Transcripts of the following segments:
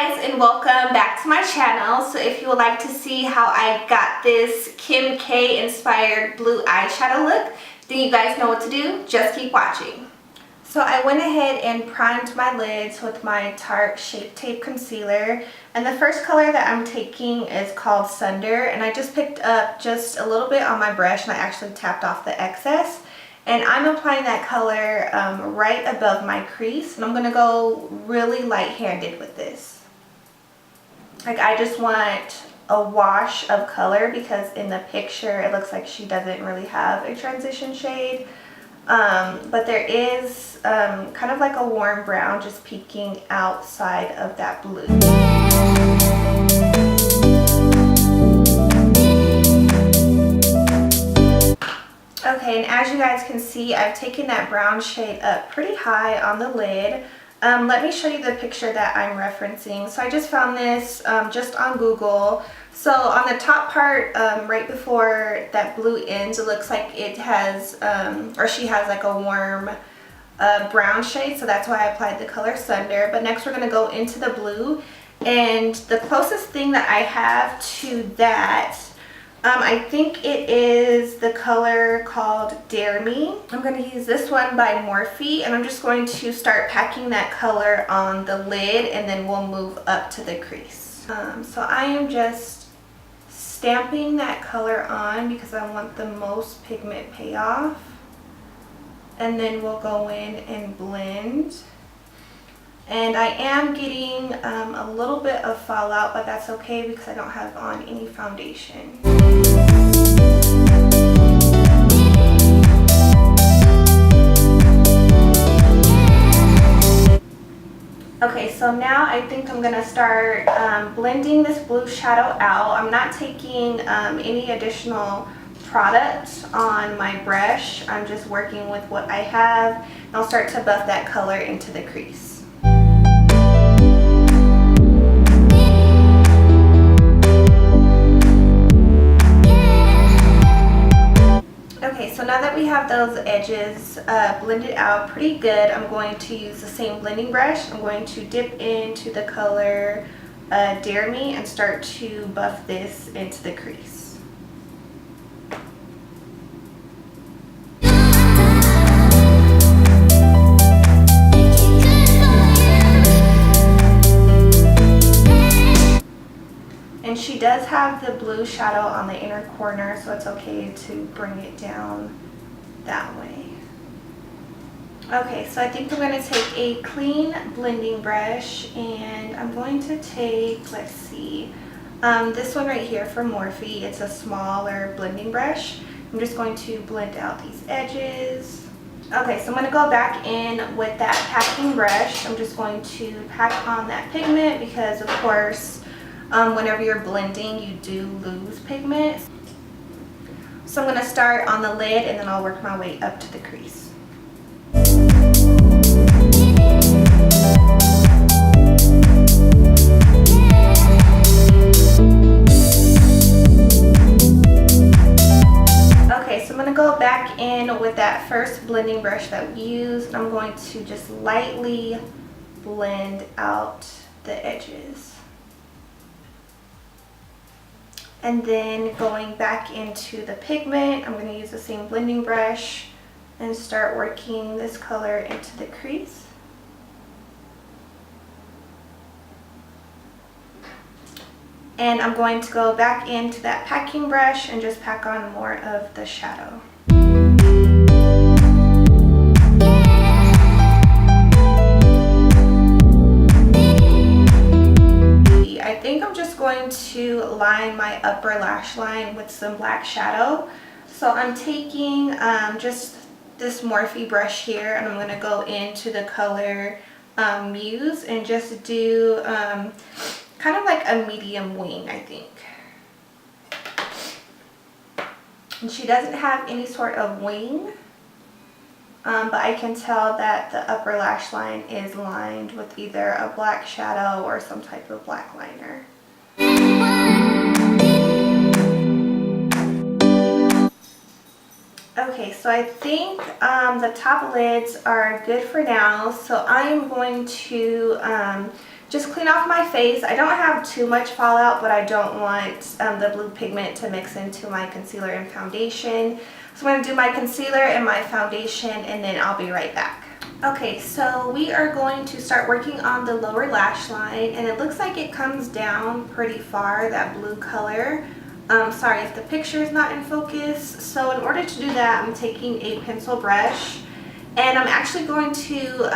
guys, and welcome back to my channel. So if you would like to see how I got this Kim K inspired blue eyeshadow look, then you guys know what to do. Just keep watching. So I went ahead and primed my lids with my Tarte Shape Tape Concealer, and the first color that I'm taking is called Sunder, and I just picked up just a little bit on my brush and I actually tapped off the excess. And I'm applying that color right above my crease, and I'm going to go really light-handed with this. Like, I just want a wash of color because in the picture it looks like she doesn't really have a transition shade. But there is kind of like a warm brown just peeking outside of that blue. Okay, and as you guys can see, I've taken that brown shade up pretty high on the lid. Let me show you the picture that I'm referencing. So I just found this just on Google. So on the top part, right before that blue ends, it looks like it has, or she has like a warm brown shade. So that's why I applied the color Sunder. But next we're going to go into the blue. And the closest thing that I have to that, I think it is the color called Dare Me. I'm going to use this one by Morphe, and I'm just going to start packing that color on the lid, and then we'll move up to the crease. So I am just stamping that color on because I want the most pigment payoff, and then we'll go in and blend. And I am getting a little bit of fallout, but that's okay because I don't have on any foundation. Okay, so now I think I'm going to start blending this blue shadow out. I'm not taking any additional product on my brush. I'm just working with what I have, and I'll start to buff that color into the crease. Okay, so now that we have those edges blended out pretty good, I'm going to use the same blending brush. I'm going to dip into the color Dare Me and start to buff this into the crease. And she does have the blue shadow on the inner corner, so it's okay to bring it down that way. Okay, so I think I'm going to take a clean blending brush, and I'm going to take, let's see, this one right here from Morphe. It's a smaller blending brush. I'm just going to blend out these edges. Okay, so I'm going to go back in with that packing brush. I'm just going to pack on that pigment because, of course, whenever you're blending, you do lose pigment. So I'm going to start on the lid, and then I'll work my way up to the crease. Okay, so I'm going to go back in with that first blending brush that we used. I'm going to just lightly blend out the edges. And then going back into the pigment, I'm going to use the same blending brush and start working this color into the crease. And I'm going to go back into that packing brush and just pack on more of the shadow. I think I'm just going to line my upper lash line with some black shadow. So I'm taking just this Morphe brush here, and I'm going to go into the color Muse and just do kind of like a medium wing, I think. And she doesn't have any sort of wing, but I can tell that the upper lash line is lined with either a black shadow or some type of black liner. Okay, so I think the top lids are good for now. So I am going to just clean off my face. I don't have too much fallout, but I don't want the blue pigment to mix into my concealer and foundation. So I'm going to do my concealer and my foundation, and then I'll be right back. Okay, so we are going to start working on the lower lash line, and it looks like it comes down pretty far, that blue color. Sorry if the picture is not in focus. So in order to do that, I'm taking a pencil brush, and I'm actually going to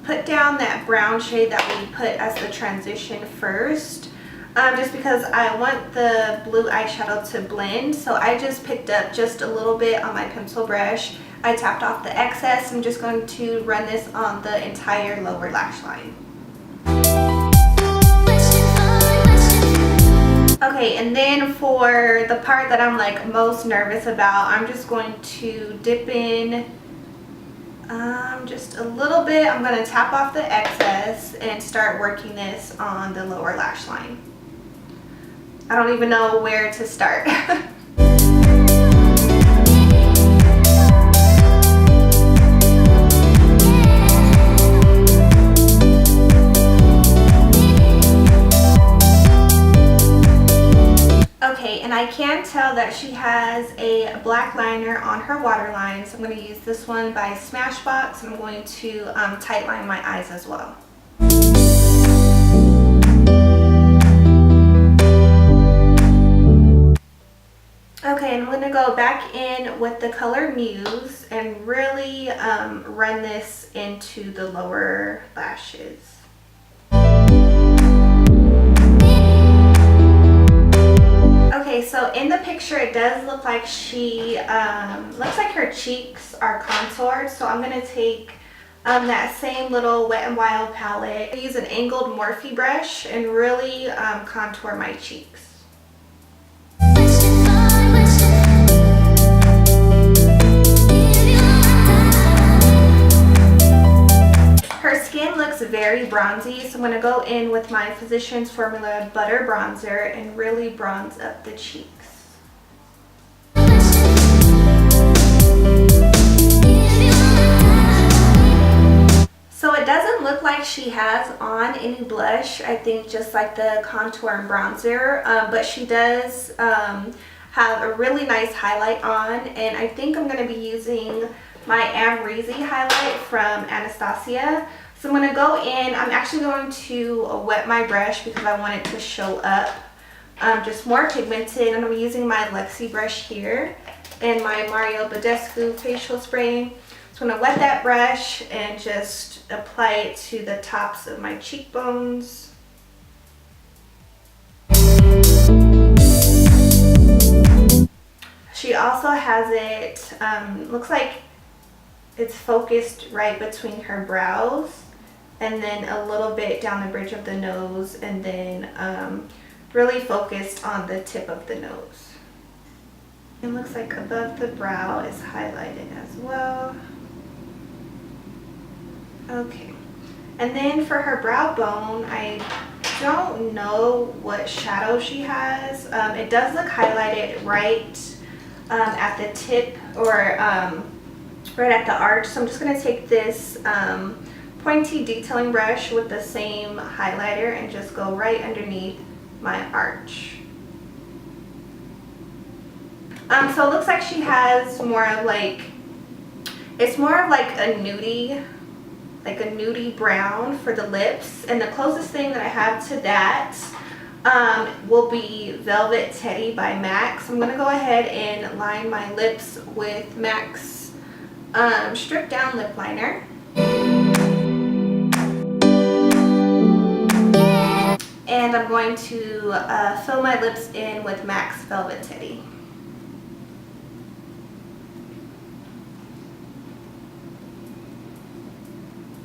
put down that brown shade that we put as the transition first, just because I want the blue eyeshadow to blend. So I just picked up just a little bit on my pencil brush. I tapped off the excess. I'm just going to run this on the entire lower lash line. Okay, and then for the part that I'm like most nervous about, I'm just going to dip in just a little bit. I'm going to tap off the excess and start working this on the lower lash line. I don't even know where to start. Okay, and I can tell that she has a black liner on her waterline, so I'm going to use this one by Smashbox, and I'm going to tight line my eyes as well. Okay, I'm going to go back in with the color Muse and really run this into the lower lashes. Okay, so in the picture it does look like she, looks like her cheeks are contoured, so I'm going to take that same little Wet n Wild palette. I use an angled Morphe brush and really contour my cheeks. Her skin looks very bronzy, so I'm going to go in with my Physicians Formula Butter Bronzer and really bronze up the cheeks. So it doesn't look like she has on any blush, I think just like the contour and bronzer, but she does have a really nice highlight on, and I think I'm going to be using my Amrezy highlight from Anastasia. So I'm going to go in, I'm actually going to wet my brush because I want it to show up just more pigmented, and I'm using my Lexi brush here and my Mario Badescu facial spray. So I'm going to wet that brush and just apply it to the tops of my cheekbones. She also has it, looks like it's focused right between her brows, and then a little bit down the bridge of the nose, and then really focused on the tip of the nose. It looks like above the brow is highlighted as well. Okay, and then for her brow bone, I don't know what shadow she has. It does look highlighted right at the tip, or right at the arch. So I'm just going to take this pointy detailing brush with the same highlighter and just go right underneath my arch. So it looks like she has more of like, it's more of like a nudie, brown for the lips, and the closest thing that I have to that will be Velvet Teddy by MAC. So I'm going to go ahead and line my lips with MAC's Stripped Down Lip Liner. And I'm going to fill my lips in with MAC's Velvet Teddy.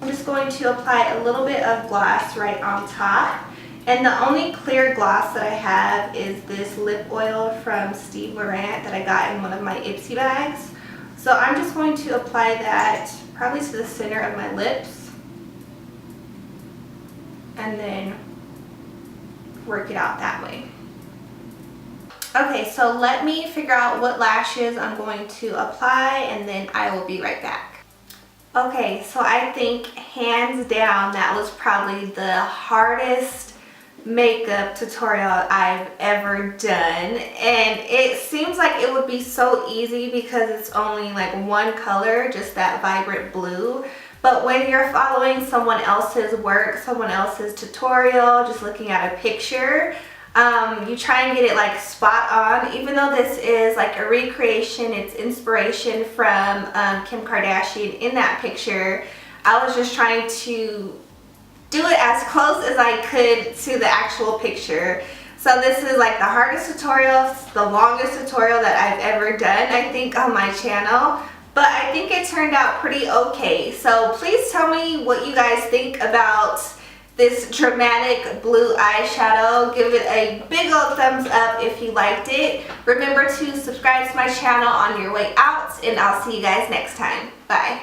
I'm just going to apply a little bit of gloss right on top. And the only clear gloss that I have is this lip oil from Steve Laurant that I got in one of my Ipsy bags. So I'm just going to apply that probably to the center of my lips, and then work it out that way. Okay, so let me figure out what lashes I'm going to apply, and then I will be right back. Okay, so I think hands down that was probably the hardest makeup tutorial I've ever done, and it seems like it would be so easy because it's only like one color, just that vibrant blue. But when you're following someone else's work, someone else's tutorial, just looking at a picture, you try and get it like spot on. Even though this is like a recreation, it's inspiration from Kim Kardashian in that picture, I was just trying to do it as close as I could to the actual picture. So this is like the hardest tutorial, the longest tutorial that I've ever done, I think, on my channel. But I think it turned out pretty okay. So please tell me what you guys think about this dramatic blue eyeshadow. Give it a big old thumbs up if you liked it. Remember to subscribe to my channel on your way out, and I'll see you guys next time. Bye.